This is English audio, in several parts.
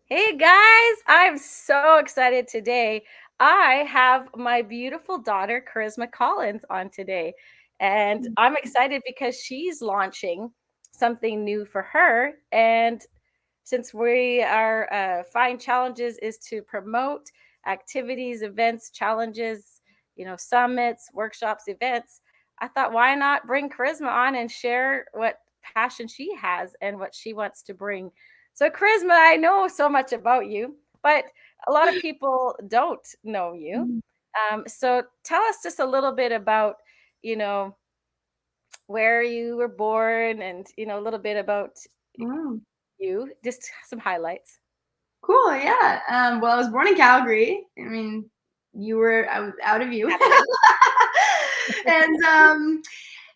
Hey guys, I'm so excited today. I have my beautiful daughter, Karisma Collins, on today. And I'm excited because she's launching something new for her. And since we are Find Challenges is to promote activities, events, challenges, summits, workshops, events. I thought, why not bring Charisma on and share what passion she has and what she wants to bring. So, Charisma, I know so much about you, but a lot of people don't know you. Mm. So, tell us just a little bit about, you know, where you were born and, a little bit about Mm. you, just some highlights. Cool, yeah. Well, I was born in Calgary. I was out of you. Canada. and um,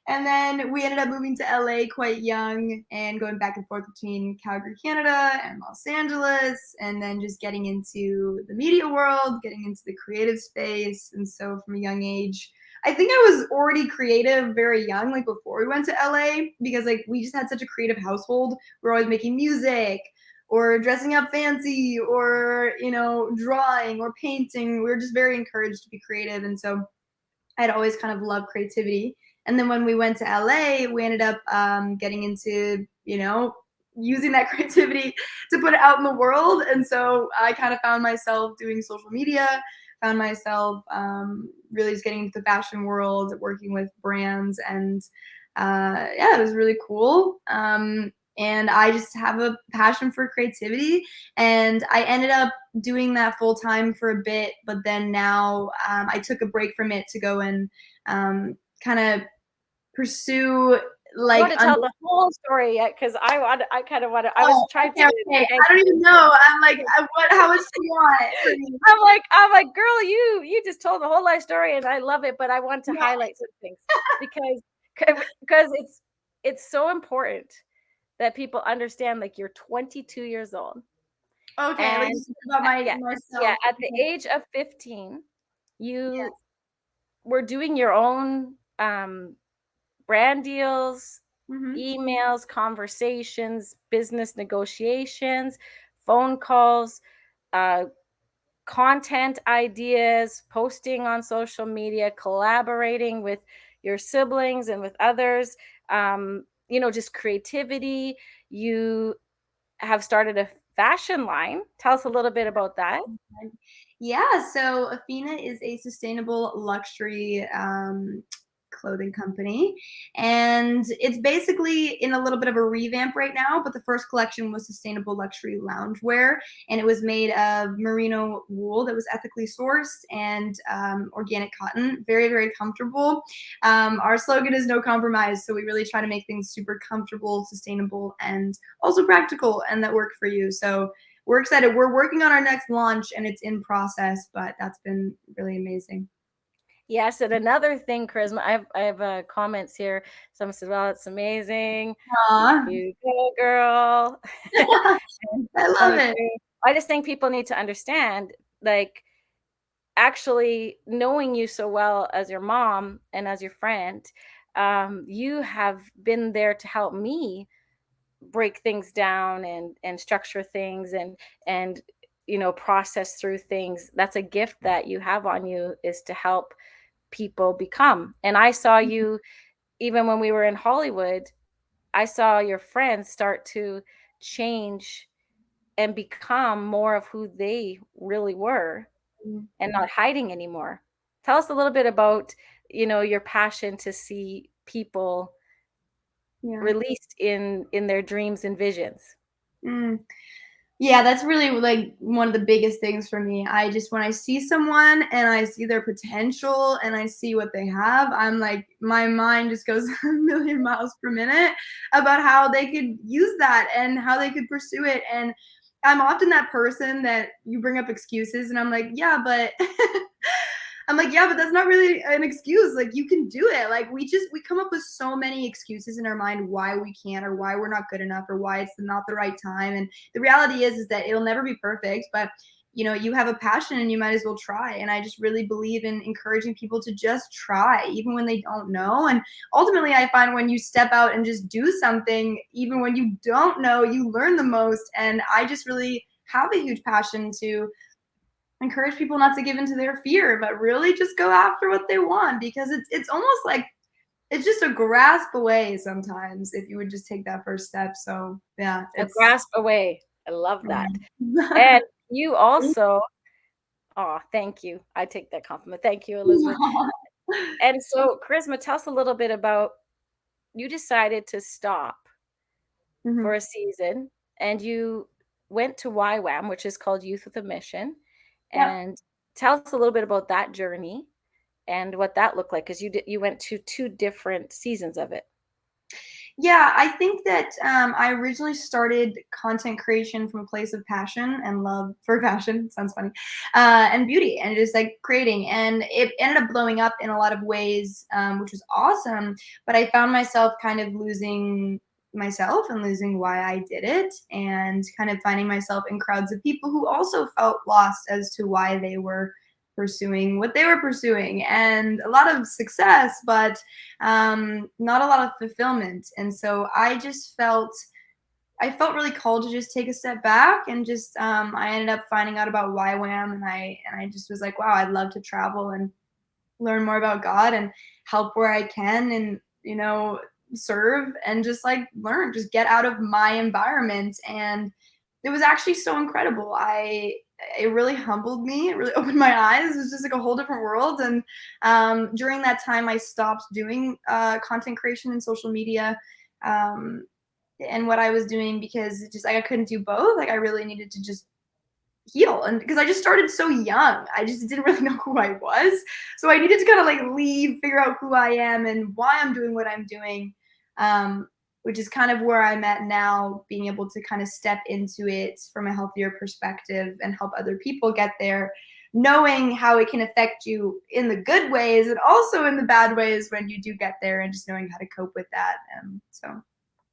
and then we ended up moving to LA quite young and going back and forth between Calgary, Canada and Los Angeles, and then just getting into the media world, getting into the creative space. And so from a young age, I think I was already creative very young, like before we went to LA, because like we just had such a creative household. We're always making music or dressing up fancy or, drawing or painting. We were just very encouraged to be creative. And so I'd always kind of loved creativity. And then when we went to LA, we ended up getting into, using that creativity to put it out in the world. And so I kind of found myself doing social media, found myself really just getting into the fashion world, working with brands. And yeah, it was really cool. And I just have a passion for creativity. And I ended up doing that full time for a bit, but then now I took a break from it to go and kind of pursue You like want to under. tell the whole story yet? Because I kind of want to. I was Oh, trying okay, to okay. get I don't even you. know. I'm like, what? How much do you want from me? I'm like, girl, you just told the whole life story, and I love it. But I want to Yeah. highlight some things because because it's so important that people understand. Like you're 22 years old, Okay. Like and just about yeah, yeah, myself. at the Okay. age of 15, you Yes. were doing your own brand deals, Mm-hmm. emails, conversations, business negotiations, phone calls, uh, content ideas, posting on social media, collaborating with your siblings and with others, just creativity. You have started a fashion line. Tell us a little bit about that. Yeah, so Athena is a sustainable luxury clothing company. And it's basically in a little bit of a revamp right now, but the first collection was sustainable luxury loungewear. And it was made of merino wool that was ethically sourced and organic cotton. Very, very comfortable. Our slogan is no compromise. So we really try to make things super comfortable, sustainable, and also practical and that work for you. So we're excited. We're working on our next launch and it's in process, but that's been really amazing. Yes, and another thing, Charisma, I have comments here. Someone said, "Well, it's amazing. Aw. You go, girl." And I love me it. too. I just think people need to understand, like, actually knowing you so well as your mom and as your friend, you have been there to help me break things down and structure things and process through things. That's a gift that you have on you, is to help people become. And I saw you even when we were in Hollywood. I saw your friends start to change and become more of who they really were and not hiding anymore. Tell us a little bit about, your passion to see people Yeah. released in their dreams and visions. Mm. Yeah, that's really like one of the biggest things for me. I just when I see someone and I see their potential and I see what they have, I'm like my mind just goes a million miles per minute about how they could use that and how they could pursue it. And I'm often that person that you bring up excuses and I'm like, yeah, but I'm like, yeah, but that's not really an excuse. Like, you can do it. Like, we come up with so many excuses in our mind why we can't or why we're not good enough or why it's not the right time. And the reality is that it'll never be perfect, but you have a passion and you might as well try. And I just really believe in encouraging people to just try, even when they don't know. And ultimately, I find when you step out and just do something, even when you don't know, you learn the most. And I just really have a huge passion to encourage people not to give into their fear, but really just go after what they want because it's almost like it's just a grasp away sometimes if you would just take that first step. So yeah, A it's grasp away. I love that. yeah. And you also oh, thank you. I take that compliment. Thank you, Elizabeth. And so, Charisma, tell us a little bit about you decided to stop for Mhm. a season and you went to YWAM, which is called Youth with a Mission. Yep. And tell us a little bit about that journey and what that looked like because you went to two different seasons of it. Yeah, I think that I originally started content creation from a place of passion and love for fashion. Sounds funny, and beauty, and just like creating. And it ended up blowing up in a lot of ways, which was awesome. But I found myself kind of losing myself and losing why I did it, and kind of finding myself in crowds of people who also felt lost as to why they were pursuing what they were pursuing, and a lot of success, but not a lot of fulfillment. And so I felt really called to just take a step back and just I ended up finding out about YWAM, and I just was like, wow, I'd love to travel and learn more about God and help where I can, and serve and just like learn, just get out of my environment. And it was actually so incredible. I It really humbled me. It really opened my eyes. It was just like a whole different world. And during that time, I stopped doing content creation and social media. Um, and what I was doing because it just like I couldn't do both. Like I really needed to just heal, and because I just started so young, I just didn't really know who I was. So I needed to kind of like leave, figure out who I am and why I'm doing what I'm doing. Um, which is kind of where I'm at now, being able to kind of step into it from a healthier perspective and help other people get there, knowing how it can affect you in the good ways and also in the bad ways when you do get there, and just knowing how to cope with that. So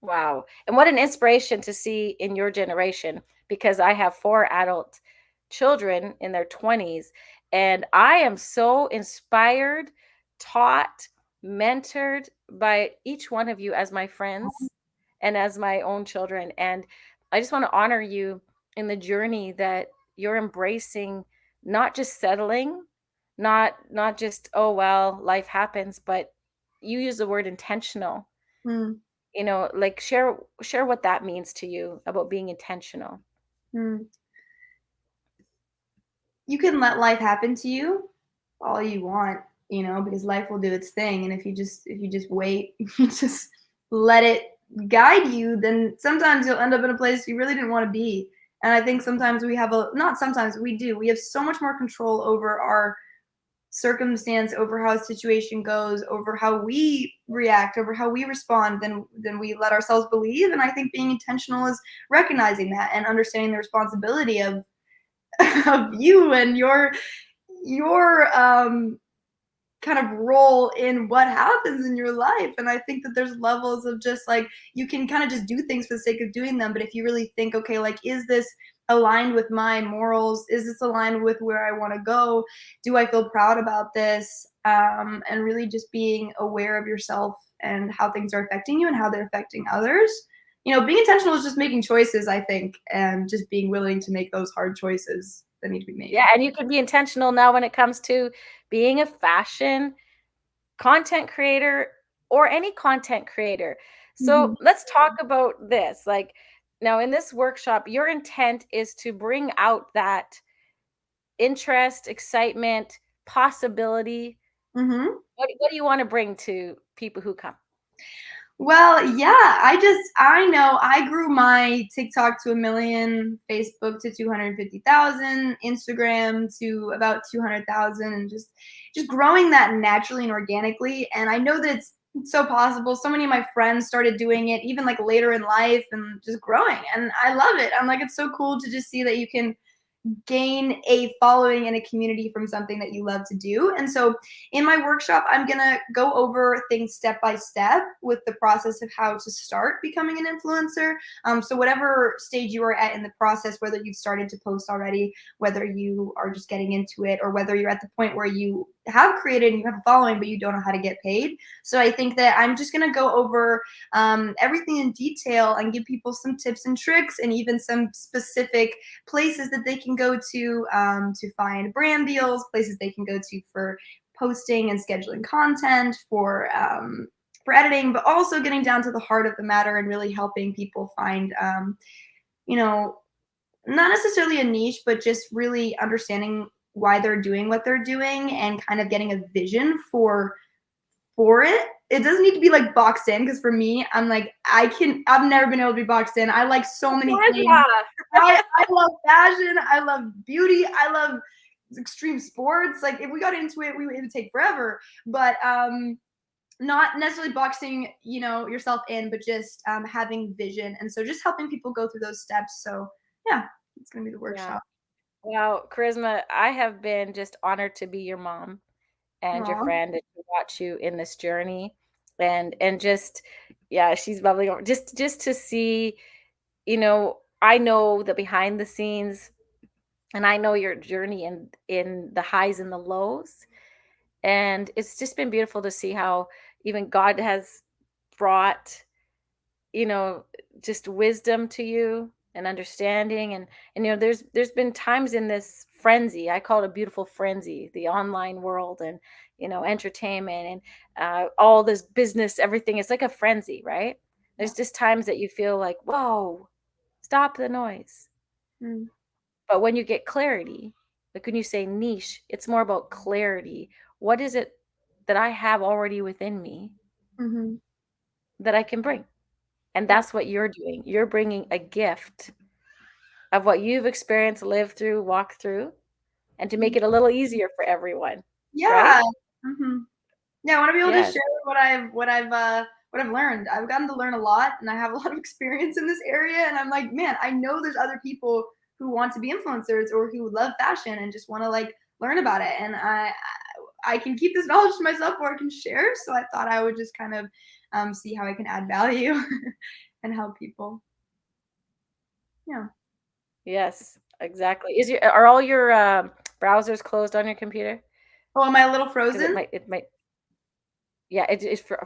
Wow. And what an inspiration to see in your generation because I have four adult children in their 20s and I am so inspired, taught, mentored by each one of you as my friends and as my own children. And I just want to honor you in the journey that you're embracing, not just settling, not just oh well, life happens, but you use the word intentional, mm, like share what that means to you about being intentional. mm. You can let life happen to you all you want, because life will do its thing. And if you just wait, you just let it guide you, then sometimes you'll end up in a place you really didn't want to be. And I think sometimes we have a not sometimes we do. We have so much more control over our circumstance, over how a situation goes, over how we react, over how we respond than we let ourselves believe. And I think being intentional is recognizing that and understanding the responsibility of of you and your kind of role in what happens in your life. And I think that there's levels of just like you can kind of just do things for the sake of doing them, but if you really think, okay, like is this aligned with my morals, is this aligned with where I want to go, do I feel proud about this, and really just being aware of yourself and how things are affecting you and how they're affecting others. Being intentional is just making choices, I think, and just being willing to make those hard choices that need to be made. Yeah, and you can be intentional now when it comes to being a fashion content creator or any content creator. So Mhm. let's talk about this. Like now in this workshop, your intent is to bring out that interest, excitement, possibility. Mhm. What do you want to bring to people who come? Well, yeah, I know I grew my TikTok to 1,000,000, Facebook to 250,000, Instagram to about 200,000, and just growing that naturally and organically. And I know that it's so possible. So many of my friends started doing it even like later in life and just growing. And I love it. I'm like, it's so cool to just see that you can gain a following and a community from something that you love to do. And so in my workshop, I'm going to go over things step by step with the process of how to start becoming an influencer. So whatever stage you are at in the process, whether you've started to post already, whether you are just getting into it, or whether you're at the point where you have created and you have a following, but you don't know how to get paid. So I think that I'm just gonna go over everything in detail and give people some tips and tricks, and even some specific places that they can go to find brand deals, places they can go to for posting and scheduling content, for editing, but also getting down to the heart of the matter and really helping people find, you know, not necessarily a niche, but just really understanding why they're doing what they're doing and kind of getting a vision for it. It doesn't need to be like boxed in, because for me, I'm like, I've never been able to be boxed in. I like so many things. I love fashion, I love beauty, I love extreme sports. Like if we got into it, it would take forever. But not necessarily boxing, yourself in, but just having vision. And so just helping people go through those steps. So yeah, it's gonna be the Yeah. workshop. Wow, Charisma, I have been just honored to be your mom and your Aw. friend and to watch you in this journey. And just yeah, she's bubbling over. Just to see, I know the behind the scenes and I know your journey in the highs and the lows. And it's just been beautiful to see how even God has brought, you know, just wisdom to you and understanding and there's been times in this frenzy. I call it a beautiful frenzy, the online world and entertainment and all this business, everything is like a frenzy, right? Yeah. There's just times that you feel like, whoa, stop the noise. Mm. But when you get clarity, like when you say niche, it's more about clarity. What is it that I have already within me Mhm. that I can bring? And Yeah. that's what you're doing. You're bringing a gift of what you've experienced, lived through, walked through, and to make Mhm. it a little easier for everyone, right? Yeah. Mhm. Yeah, I wanna be able to Yes. share what I've learned. I've gotten to learn a lot, and I have a lot of experience in this area, and I'm like, "Man, I know there's other people who want to be influencers or who love fashion and just wanna, like, learn about it," and I can keep this knowledge to myself or I can share, so I thought I would just kind of, see how I can add value and help people. Yeah. Yes, exactly. Are all your browsers closed on your computer? Oh, am I a little Because it frozen? might, it might, yeah,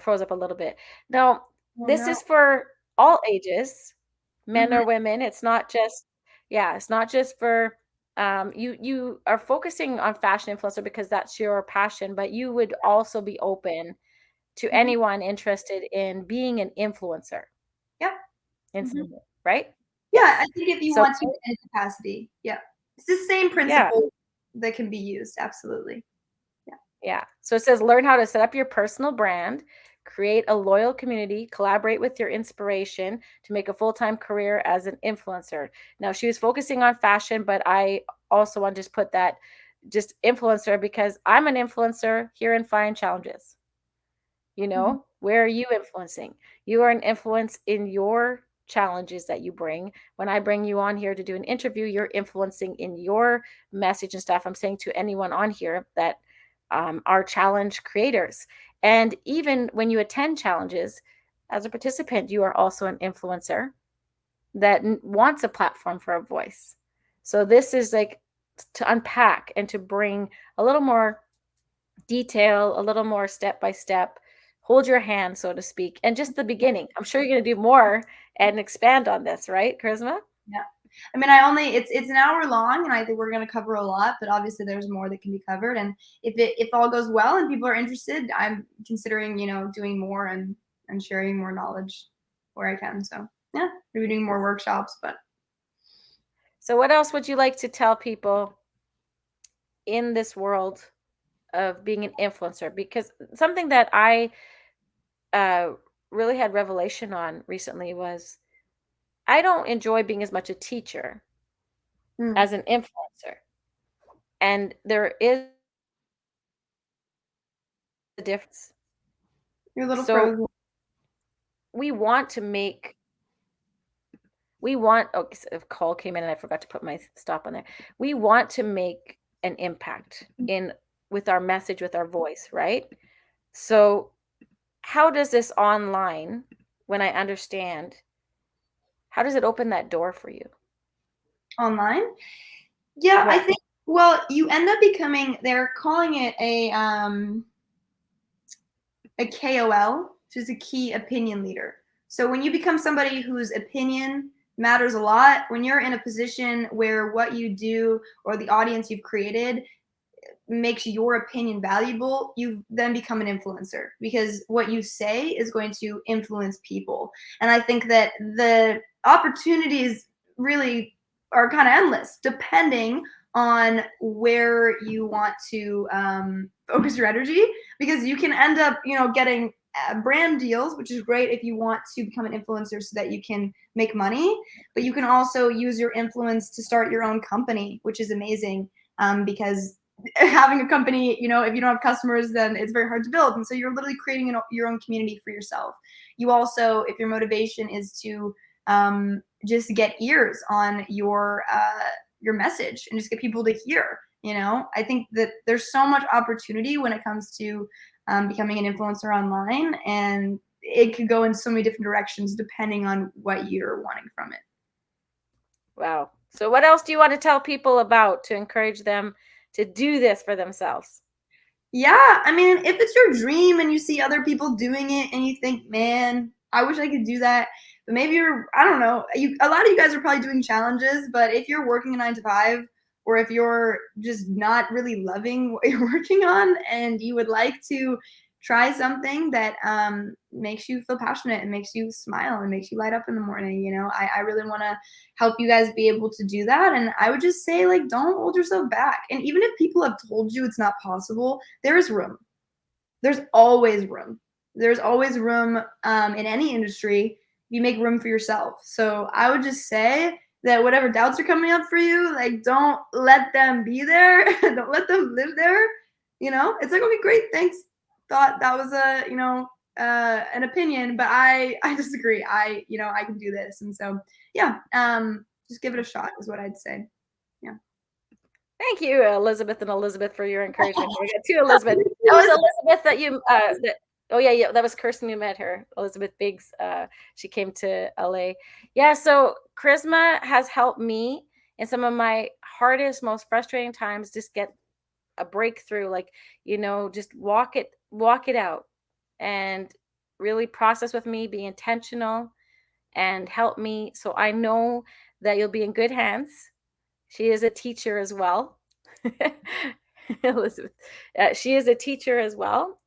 froze up a little bit. Now, Oh, this no. is for all ages, men Mhm, or women. It's not just, yeah, it's not just for you are focusing on fashion influencer because that's your passion, but you would also be open to mhm. anyone interested in being an influencer Yep. in Mhm. some way, right? Yeah, I Yes. think if you So want to in any capacity, yeah. It's the same yeah, principle that can be used, absolutely. Yeah. yeah. So it says learn how to set up your personal brand, create a loyal community, collaborate with your inspiration to make a full-time career as an influencer. Now she was focusing on fashion, but I also want to just put that just influencer because I'm an influencer here in Fine Challenges. Mhm, Where are you influencing? You are an influence in your challenges that you bring. When I bring you on here to do an interview, you're influencing in your message and stuff. I'm saying to anyone on here that are challenge creators. And even when you attend challenges as a participant, you are also an influencer that wants a platform for a voice. So this is like to unpack and to bring a little more detail, a little more step by step, hold your hand, so to speak, and just the yeah, beginning. I'm sure you're going to do more and expand on this, right, Charisma? yeah. I mean, I only it's an hour long, and I think we're gonna cover a lot, but obviously there's more that can be covered, and if all goes well and people are interested, I'm considering, doing more and sharing more knowledge where I can, so, yeah, maybe doing more workshops, but So, what else would you like to tell people in this world of being an influencer? Because something that I uh, really had revelation on recently was I don't enjoy being as much a teacher mm, as an influencer. And there is a difference. you're a little So, frozen. we want to make oh, a call came in and I forgot to put my stop on there. We want to make an impact in with our message, with our voice, right? So how does this online, when I understand, how does it open that door for you? Online? Yeah, I Yeah. think Well, you end up becoming, they're calling it a KOL, which is a key opinion leader. So when you become somebody whose opinion matters a lot, when you're in a position where what you do or the audience you've created makes your opinion valuable, you then become an influencer because what you say is going to influence people. And I think that the opportunities really are kind of endless depending on where you want to focus your energy, because you can end up, getting brand deals, which is great if you want to become an influencer so that you can make money. But you can also use your influence to start your own company, which is amazing, because having a company, if you don't have customers, then it's very hard to build. And so you're literally creating your own community for yourself. You also, if your motivation is to just get ears on your message and just get people to hear, I think that there's so much opportunity when it comes to becoming an influencer online, and it could go in so many different directions depending on what you're wanting from it. Wow. So what else do you want to tell people about to encourage them to do this for themselves? Yeah, I mean, if it's your dream and you see other people doing it and you think, man, I wish I could do that, but maybe I don't know, a lot of you guys are probably doing challenges, but if you're working a 9 to 5, or if you're just not really loving what you're working on and you would like to try something that makes you feel passionate and makes you smile and makes you light up in the morning, I really want to help you guys be able to do that. And I would just say, like, don't hold yourself back. And even if people have told you it's not possible, there is room. There's always room. There's always room in any industry. You make room for yourself. So I would just say that whatever doubts are coming up for you, like, don't let them be there. Don't let them live there. It's like, okay, great, thanks. Thought that was an opinion, but I disagree. I can do this, and so yeah, just give it a shot is what I'd say. Yeah. Thank you, Elizabeth and Elizabeth, for your encouragement. We got two Elizabeth. That was Elizabeth. Elizabeth that you oh yeah, that was Kirsten, you met her. Elizabeth Biggs. She came to LA. Yeah, so Charisma has helped me in some of my hardest, most frustrating times just get a breakthrough, like, just walk it out and really process with me, be intentional and help me so I know that you'll be in good hands. She is a teacher as well. Elizabeth, she is a teacher as well.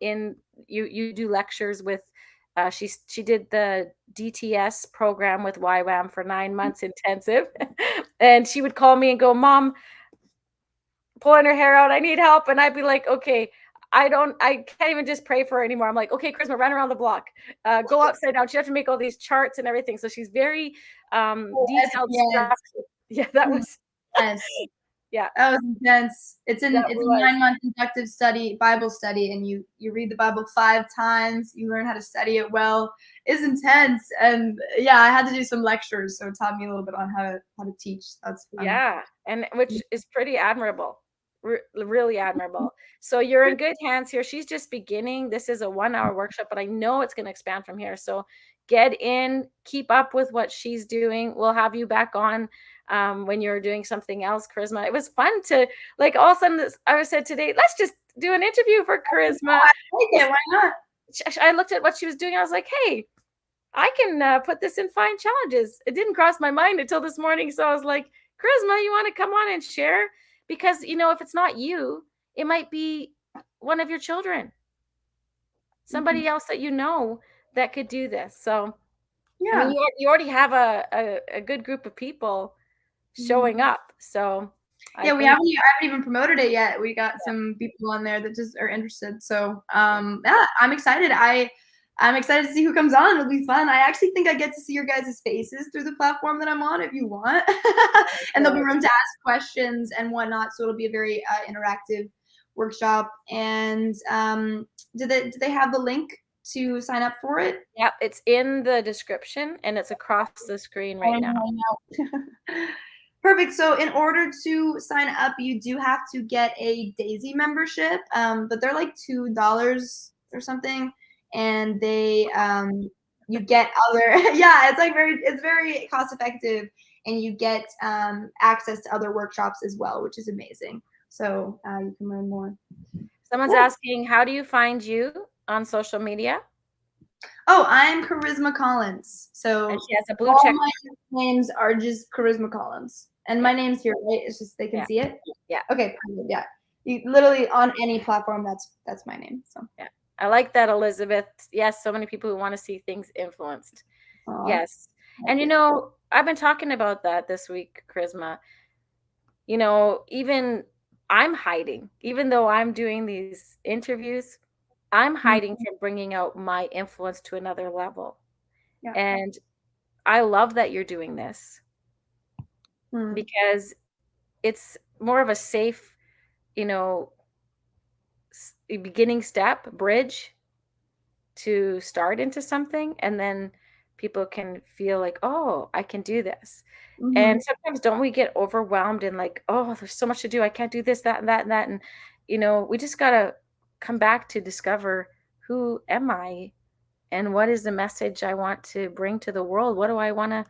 In you do lectures with. She did the DTS program with YWAM for 9 months intensive, and she would call me and go, "Mom, pulling her hair out. I need help." And I'd be like, okay, I can't even just pray for her anymore. I'm like, okay, Charisma, run around the block, go upside down. She has to make all these charts and everything. So she's very detailed, Yes. structured. Yeah, that was, Yes. yeah, That was intense. that It's a was, 9 month inductive study, Bible study, and you read the Bible 5 times. You learn how to study it well. It's intense, and yeah, I had to do some lectures, so it taught me a little bit on how to teach. That's fun. yeah, and which is pretty admirable. Really admirable. So you're in good hands here. She's just beginning. This is a 1 hour workshop, but I know it's going to expand from here. So get in, keep up with what she's doing. We'll have you back on when you're doing something else, Charisma. It was fun to, like, all of a sudden I said today, let's just do an interview for Charisma. I like it. Why not? I looked at what she was doing. I was like, hey, I can put this in fine challenges. It didn't cross my mind until this morning. So I was like, Charisma, you want to come on and share? Because, if it's not you, it might be one of your children, Mhm. somebody else that that could do this. So, I mean, Yeah. you already have a good group of people Mhm. showing up. So I Yeah, think, I haven't even promoted it yet. We got some people on there that just are interested. So, yeah, I'm excited. I'm excited to see who comes on. It'll be fun. I actually think I get to see your guys' faces through the platform that I'm on if you want. And there'll be room to ask questions and whatnot. So it'll be a very interactive workshop. And do they have the link to sign up for it? yeah, it's in the description and it's across the screen right now. Perfect. So in order to sign up, you do have to get a Daisy membership, but they're like $2 or something, and they you get other yeah, it's very cost effective, and you get access to other workshops as well, which is amazing. So you can learn more. Someone's Cool. asking, how do you find you on social media? Oh, I'm Karisma Collins. And So she has a blue all check my mark. names are just Karisma Collins. And Yeah, my name's here, right? It's just they can yeah, see it. yeah, Okay, perfect. Yeah. You literally on any platform that's my name. So yeah. I like that, Elizabeth. Yes, so many people who want to see things influenced. aw, Yes. thank And you. I've been talking about that this week, Charisma. Even I'm hiding, even though I'm doing these interviews, I'm Mm, hiding from bringing out my influence to another level. yeah. And I love that you're doing this Mm, because it's more of a safe, you know, beginning step, bridge to start into something. And then people can feel like, oh, I can do this. And mhm, sometimes don't we get overwhelmed and like, oh, there's so much to do. I can't do this, that, and that, and that. And, we just got to come back to discover, who am I and what is the message I want to bring to the world? What do I want to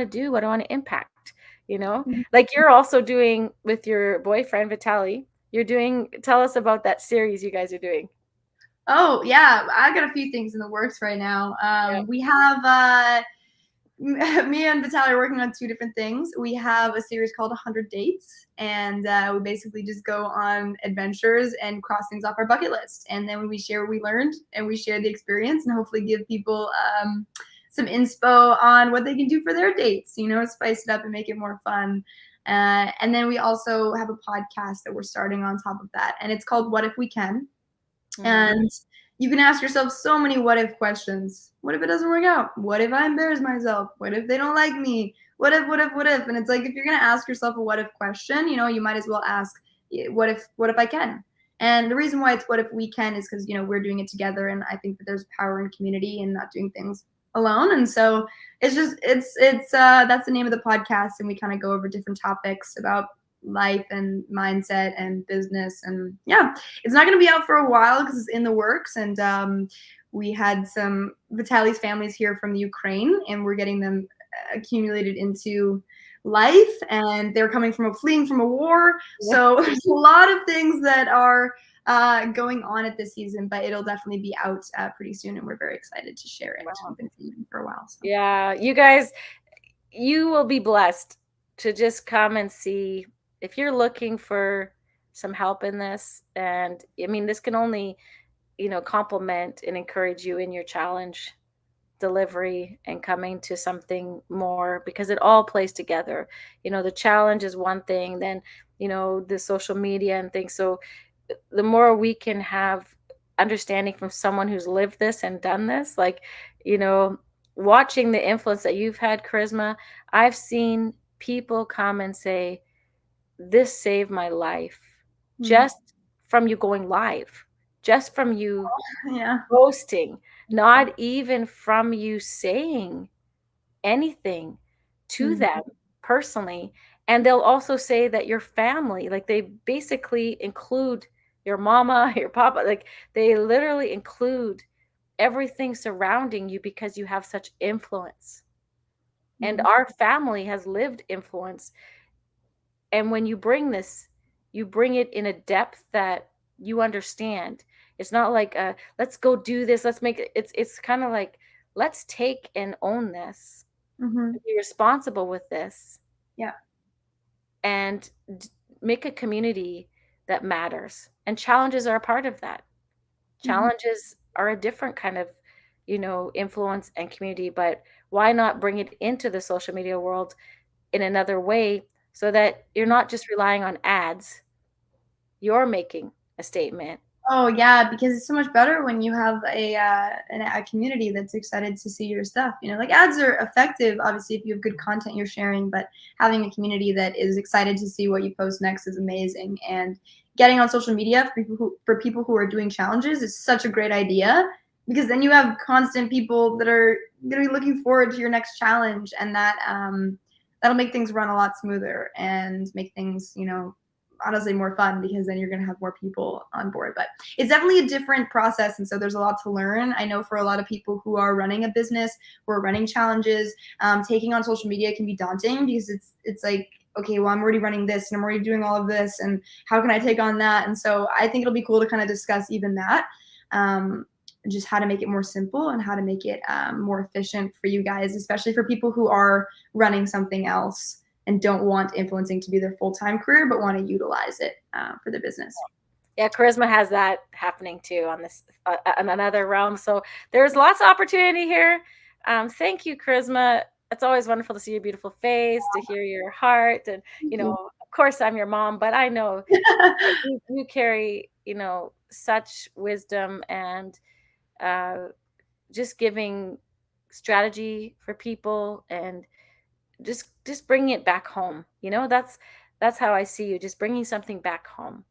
do? What do I want to impact? mhm. Like you're also doing with your boyfriend, Vitali. Tell us about that series you guys are doing. Oh yeah, I got a few things in the works right now. Yeah. We have me and Vitaly are working on two different things. We have a series called 100 Dates, and we basically just go on adventures and cross things off our bucket list. And then we share what we learned and we share the experience and hopefully give people some inspo on what they can do for their dates, spice it up and make it more fun. And then we also have a podcast that we're starting on top of that, and it's called What If We Can? Mm, And you can ask yourself so many what if questions. What if it doesn't work out? What if I embarrass myself? What if they don't like me? What if, what if, what if? And it's like if you're gonna ask yourself a what if question, you might as well ask, what if I can? And the reason why it's what if we can is because we're doing it together, and I think that there's power in community and not doing things alone. And so it's that's the name of the podcast, and we kind of go over different topics about life and mindset and business, and yeah, it's not going to be out for a while because it's in the works. And we had some Vitaly's families here from the Ukraine, and we're getting them accumulated into life. And they're coming from fleeing from a war. yeah. So there's a lot of things that are going on at this season, but it'll definitely be out pretty soon. And we're very excited to share it. Wow. We've been filming for a while. So. Yeah, you guys, you will be blessed to just come and see if you're looking for some help in this. And I mean, this can only, complement and encourage you in your challenge delivery and coming to something more, because it all plays together. The challenge is one thing, then, the social media and things. So the more we can have understanding from someone who's lived this and done this, like, you know watching the influence that you've had, Charisma, I've seen people come and say, this saved my life, Mm. just from you going live, just from you Yeah. posting, not even from you saying anything to Mm. them personally. And they'll also say that your family, like they basically include your mama, your papa, like they literally include everything surrounding you because you have such influence. And Mm. our family has lived influence. And when you bring this, you bring it in a depth that you understand. It's not like, let's go do this, let's make it. It's kind of like, let's take and own this, Mhm. be responsible with this, Yeah. and make a community that matters. And challenges are a part of that. Mhm. Challenges are a different kind of, influence and community, but why not bring it into the social media world in another way, so that you're not just relying on ads, you're making a statement. Oh yeah, because it's so much better when you have a community that's excited to see your stuff. Like ads are effective, obviously, if you have good content you're sharing, but having a community that is excited to see what you post next is amazing. And getting on social media for people who are doing challenges is such a great idea, because then you have constant people that are going to be looking forward to your next challenge, and that'll make things run a lot smoother and make things honestly more fun because then you're going to have more people on board. But it's definitely a different process. And so there's a lot to learn. I know for a lot of people who are running a business, who are running challenges, taking on social media can be daunting because it's like, okay, well, I'm already running this and I'm already doing all of this. And how can I take on that? And so I think it'll be cool to kind of discuss even that. Just how to make it more simple and how to make it more efficient for you guys, especially for people who are running something else and don't want influencing to be their full-time career, but want to utilize it for their business. Yeah, Karisma has that happening too on this on another realm. So there's lots of opportunity here. Thank you, Karisma. It's always wonderful to see your beautiful face, to hear your heart, and Thank you. of course, I'm your mom, but I know you carry such wisdom and uh, just giving strategy for people and just bringing it back home. That's how I see you, just bringing something back home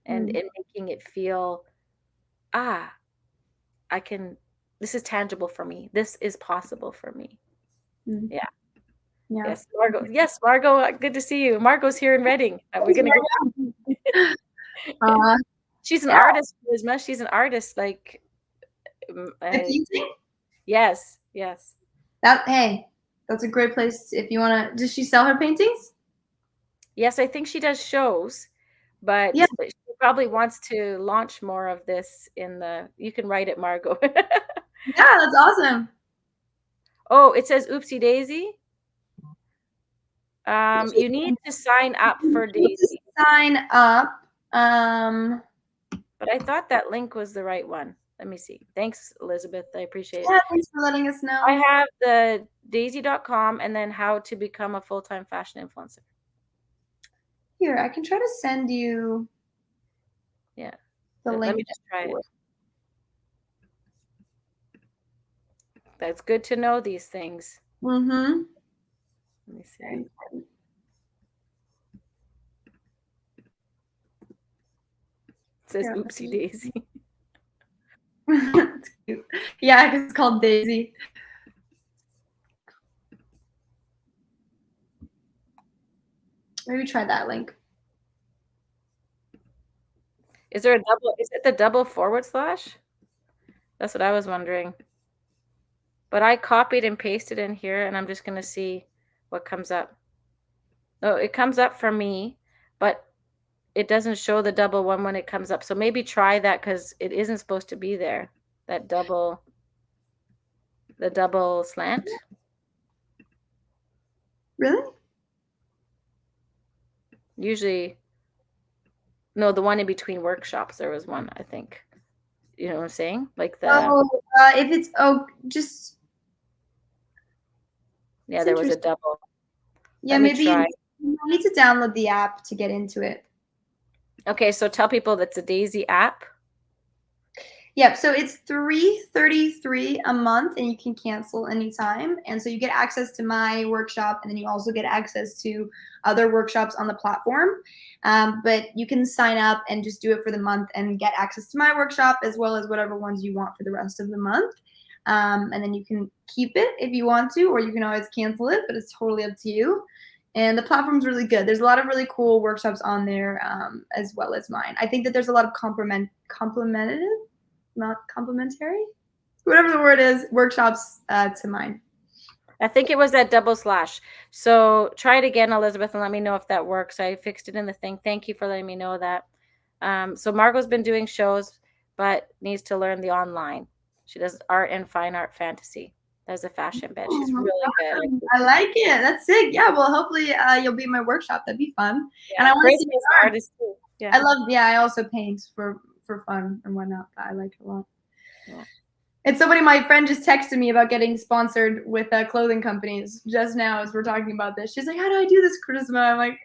and Mm, making it feel, ah, I can, this is tangible for me. This is possible for me. mm, Yeah. yeah. Yes, Margot. Yes, Margot. Good to see you. Margot's here in Reading. We're gonna go. Uh, She's an yeah, artist, Charisma. She's an artist. Like, mm, the uh, painting. yes, yes, Hey, that's a great place if you want to. Does she sell her paintings? yes. I think she does shows, Yeah, but she probably wants to launch more of this in the. You can write it, Margot. yeah, that's awesome. Oh, it says Oopsie Daisy. You You need to sign up for need to Daisy, sign up. Um, but I thought that link was the right one. Let me see. Thanks, Elizabeth. I appreciate it. yeah, thanks for letting us I know. have the daisy.com and then how to become a full-time fashion influencer. Here, I can try to send you Yeah. the Let link. me just try it. That's good to know these things. Mm-hmm. Let me Very see. important. It says Here, oopsie daisy. it's cute. Yeah, 'cause it's called Daisy. Maybe try that link. Is it the double forward slash? That's what I was wondering. But I copied and pasted in here and I'm just gonna see what comes up. Oh, it comes up for me, but it doesn't show the double one when it comes up. So maybe try that because it isn't supposed to be there. That the double slant. Really? Usually, no, the one in between workshops, there was one, I think. You know what I'm saying? Like Oh, if it's just yeah, it's there was a interesting. double. Yeah, Let me maybe try. you need to download the app to get into it. Okay, so tell people that's a Daisy app. Yep, so it's 333 a month and you can cancel anytime. And so you get access to my workshop and then you also get access to other workshops on the platform. But you can sign up and just do it for the month and get access to my workshop as well as whatever ones you want for the rest of the month. And then you can keep it if you want to, or you can always cancel it, but it's totally up to you. And the platform's really good. There's a lot of really cool workshops on there, as well as mine. I think that there's a lot of complementary, not complimentary, whatever the word is, workshops to mine. I think it was that double slash. So try it again, Elizabeth, and let me know if that works. I fixed it in the thing. Thank you for letting me know that. So Margot's been doing shows, but needs to learn the online. She does art and fine art fantasy. That's a fashion bed. She's Oh, really good. I like it. That's sick. Yeah. Well, hopefully you'll be in my workshop. That'd be fun. And Yeah, I want to see Karisma is your an art. artist too. Yeah. I love. Yeah. I also paint for fun and whatnot. But I like it a lot. Yeah. It's so funny. My friend just texted me about getting sponsored with clothing companies just now as we're talking about this. She's like, "How do I do this, Karisma?" I'm like,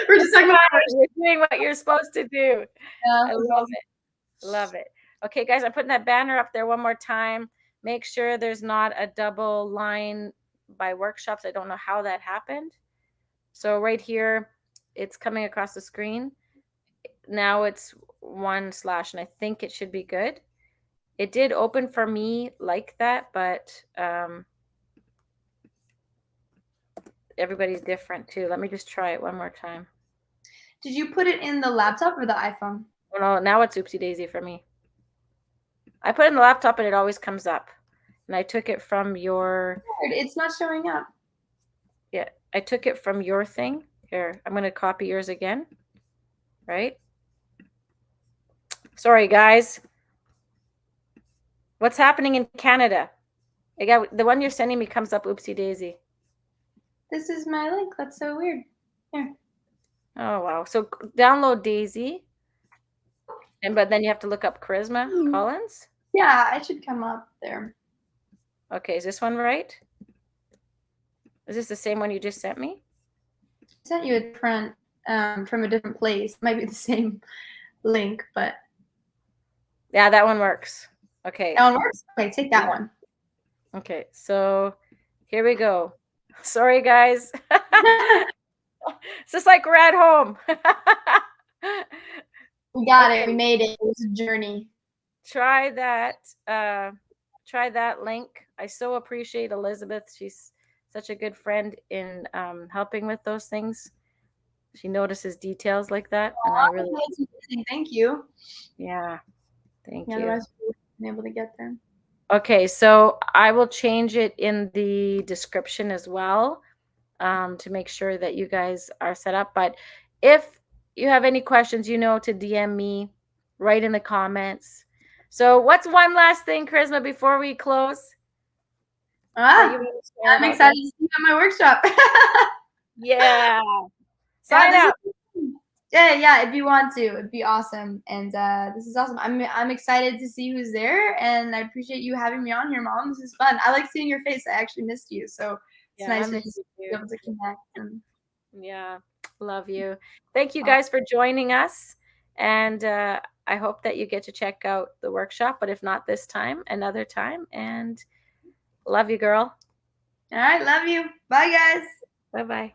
"We're just talking about You're doing what you're supposed to do. yeah, I that's love awesome." it. Love it. Okay, guys, I'm putting that banner up there one more time. Make sure there's not a double line by workshops. I don't know how that happened. So right here, it's coming across the screen. Now it's one slash, and I think it should be good. It did open for me like that, but everybody's different too. Let me just try it one more time. Did you put it in the laptop or the iPhone? Oh, no, now it's oopsie daisy for me. I put it in the laptop and it always comes up. And I took it from your, Weird, it's not showing up. yeah, I took it from your thing. Here, I'm going to copy yours again, right? Sorry, guys. What's happening in Canada? The one you're sending me comes up oopsie daisy. This is my link. That's so weird. Here. Oh, wow. So download Daisy, but then you have to look up Karisma Collins. Yeah, it should come up there. Okay, is this one right? Is this the same one you just sent me? I sent you a different from a different place. It might be the same link, but Yeah, that one works. Okay. that one works. Okay, take that one. Okay, so here we go. Sorry, guys. It's just like we're at home. We got it. We made it. It was a journey. Try that. Try that link. I so appreciate Elizabeth. She's such a good friend in helping with those things. She notices details like that, and I really, That's amazing. Thank you. yeah, thank Yeah, you. otherwise we wouldn't have been able to get there. Okay, so I will change it in the description as well, to make sure that you guys are set up. But if you have any questions, to DM me, write in the comments. So what's one last thing, Charisma, before we close that you want to share I'm about excited this? to see you at my workshop. Yeah. Yeah, Sign up. yeah, if you want to, it'd be awesome. And this is awesome. I'm excited to see who's there, and I appreciate you having me on here, Mom. This is fun. I like seeing your face. I actually missed you, so it's Yeah, I nice to miss just you be too. able to connect. And Yeah, love you. Thank you guys for joining us. And I hope that you get to check out the workshop, but if not this time, another time. And love you, girl. all right, love you. Bye, guys. Bye bye.